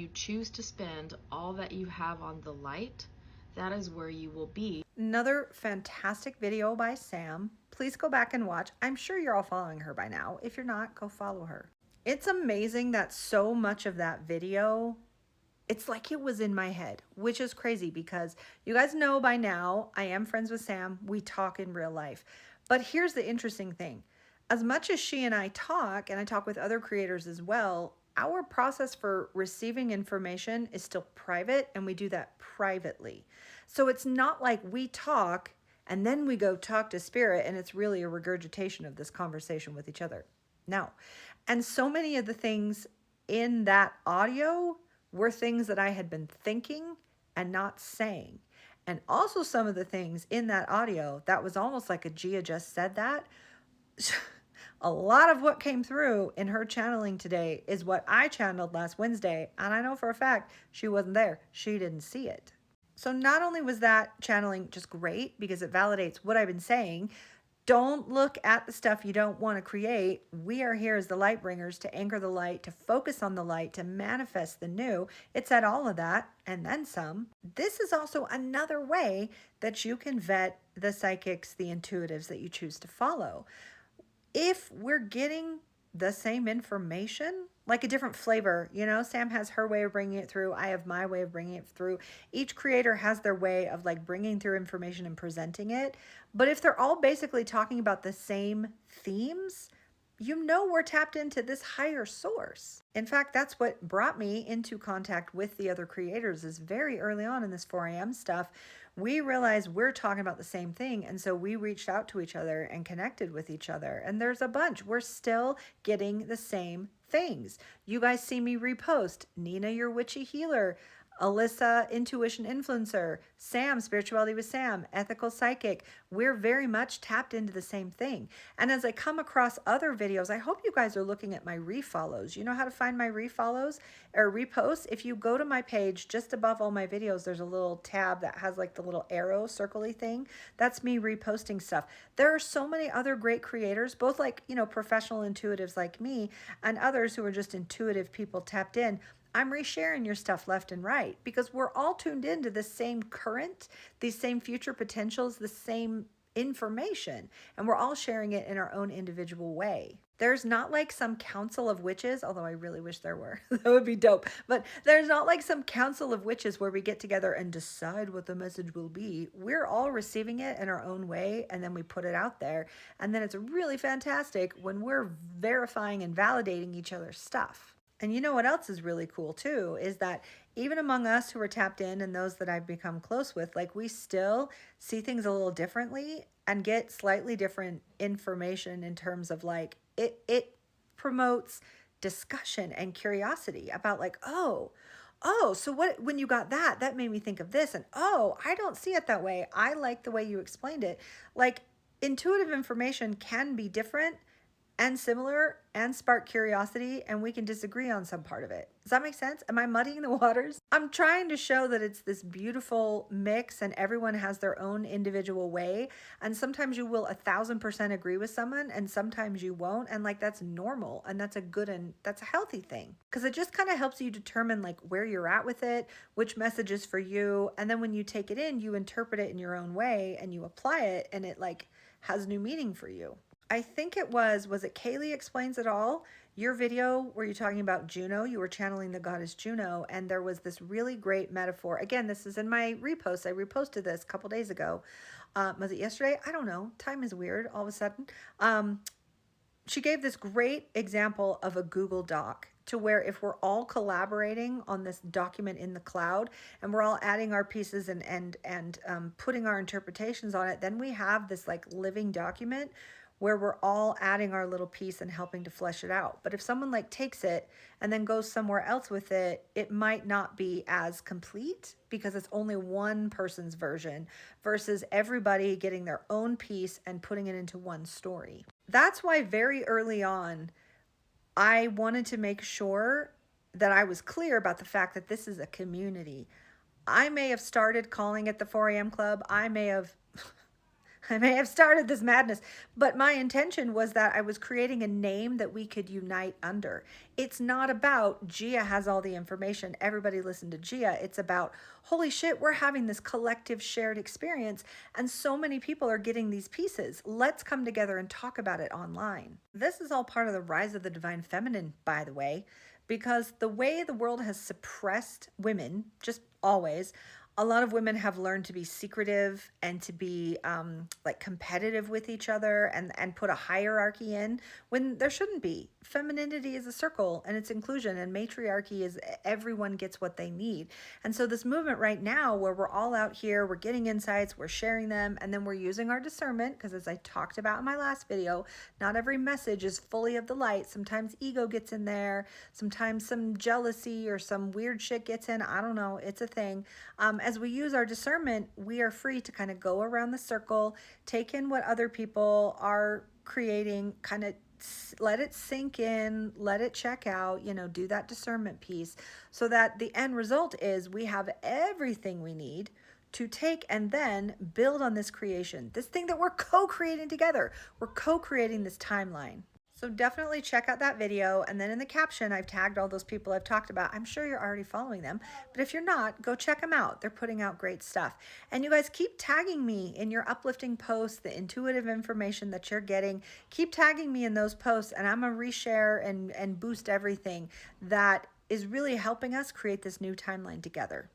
you choose to spend all that you have on the light, that is where you will be. Another fantastic video by Sam. Please go back and watch. I'm sure you're all following her by now. If you're not, go follow her. It's amazing that so much of that video, it's like it was in my head, which is crazy because you guys know by now I am friends with Sam. We talk in real life. But here's the interesting thing. As much as she and I talk, and I talk with other creators as well, our process for receiving information is still private, and we do that privately. So it's not like we talk and then we go talk to spirit and it's really a regurgitation of this conversation with each other. No. And so many of the things in that audio were things that I had been thinking and not saying. And also some of the things in that audio that was almost like a Gia just said that. A lot of what came through in her channeling today is what I channeled last Wednesday. And I know for a fact she wasn't there. She didn't see it. So not only was that channeling just great because it validates what I've been saying, don't look at the stuff you don't want to create. We are here as the light bringers to anchor the light, to focus on the light, to manifest the new. It said all of that and then some. This is also another way that you can vet the psychics, the intuitives that you choose to follow. If we're getting the same information, like a different flavor, you know, Sam has her way of bringing it through. I have my way of bringing it through. Each creator has their way of like bringing through information and presenting it. But if they're all basically talking about the same themes, you know we're tapped into this higher source. In fact, that's what brought me into contact with the other creators is very early on in this 4 a.m. stuff. We realized we're talking about the same thing. And so we reached out to each other and connected with each other. And there's a bunch. We're still getting the same things. You guys see me repost Nina, your witchy healer, Alyssa, intuition influencer, Sam, spirituality with Sam, ethical psychic. We're very much tapped into the same thing. And as I come across other videos, I hope you guys are looking at my refollows. You know how to find my refollows or reposts? If you go to my page, just above all my videos, there's a little tab that has like the little arrow circly thing. That's me reposting stuff. There are so many other great creators, both like, you know, professional intuitives like me and others who are just intuitive people tapped in. I'm resharing your stuff left and right because we're all tuned into the same current, these same future potentials, the same information, and we're all sharing it in our own individual way. There's not like some council of witches, although I really wish there were. That would be dope. But there's not like some council of witches where we get together and decide what the message will be. We're all receiving it in our own way, and then we put it out there. And then it's really fantastic when we're verifying and validating each other's stuff. And you know what else is really cool too, is that even among us who are tapped in and those that I've become close with, like we still see things a little differently and get slightly different information in terms of like, it promotes discussion and curiosity about like, oh, so what, when you got that, that made me think of this. And oh, I don't see it that way. I like the way you explained it. Like intuitive information can be different and similar and spark curiosity, and we can disagree on some part of it. Does that make sense? Am I muddying the waters? I'm trying to show that it's this beautiful mix and everyone has their own individual way. And sometimes you will 1,000% agree with someone and sometimes you won't. And like, that's normal. And that's a good and that's a healthy thing because it just kind of helps you determine like where you're at with it, which message is for you. And then when you take it in, you interpret it in your own way and you apply it and it like has new meaning for you. I think it was it Kaylee Explains It All? Your video where you're talking about Juno, you were channeling the goddess Juno, and there was this really great metaphor. Again, this is in my repost. I reposted this a couple days ago. Was it yesterday? I don't know. Time is weird all of a sudden. She gave this great example of a Google Doc to where if we're all collaborating on this document in the cloud and we're all adding our pieces and putting our interpretations on it, then we have this like living document where we're all adding our little piece and helping to flesh it out. But if someone like takes it and then goes somewhere else with it, it might not be as complete because it's only one person's version versus everybody getting their own piece and putting it into one story. That's why very early on, I wanted to make sure that I was clear about the fact that this is a community. I may have started calling it the 4 a.m. Club. I may have I may have started this madness, but my intention was that I was creating a name that we could unite under. It's not about Gia has all the information, everybody listen to Gia. It's about, holy shit, we're having this collective shared experience, and so many people are getting these pieces. Let's come together and talk about it online. This is all part of the rise of the divine feminine, by the way, because the way the world has suppressed women, just always, a lot of women have learned to be secretive and to be like competitive with each other and put a hierarchy in when there shouldn't be. Femininity is a circle and it's inclusion, and matriarchy is everyone gets what they need. And so this movement right now where we're all out here, we're getting insights, we're sharing them, and then we're using our discernment, because as I talked about in my last video, not every message is fully of the light. Sometimes ego gets in there, sometimes some jealousy or some weird shit gets in. I don't know, it's a thing. As we use our discernment, we are free to kind of go around the circle, take in what other people are creating, kind of let it sink in, let it check out, do that discernment piece, so that the end result is we have everything we need to take and then build on this creation, this thing that we're co-creating together. We're co-creating this timeline. So definitely check out that video, and then in the caption I've tagged all those people I've talked about. I'm sure you're already following them, but if you're not, go check them out. They're putting out great stuff. And you guys keep tagging me in your uplifting posts, the intuitive information that you're getting. Keep tagging me in those posts, and I'm gonna reshare and boost everything that is really helping us create this new timeline together.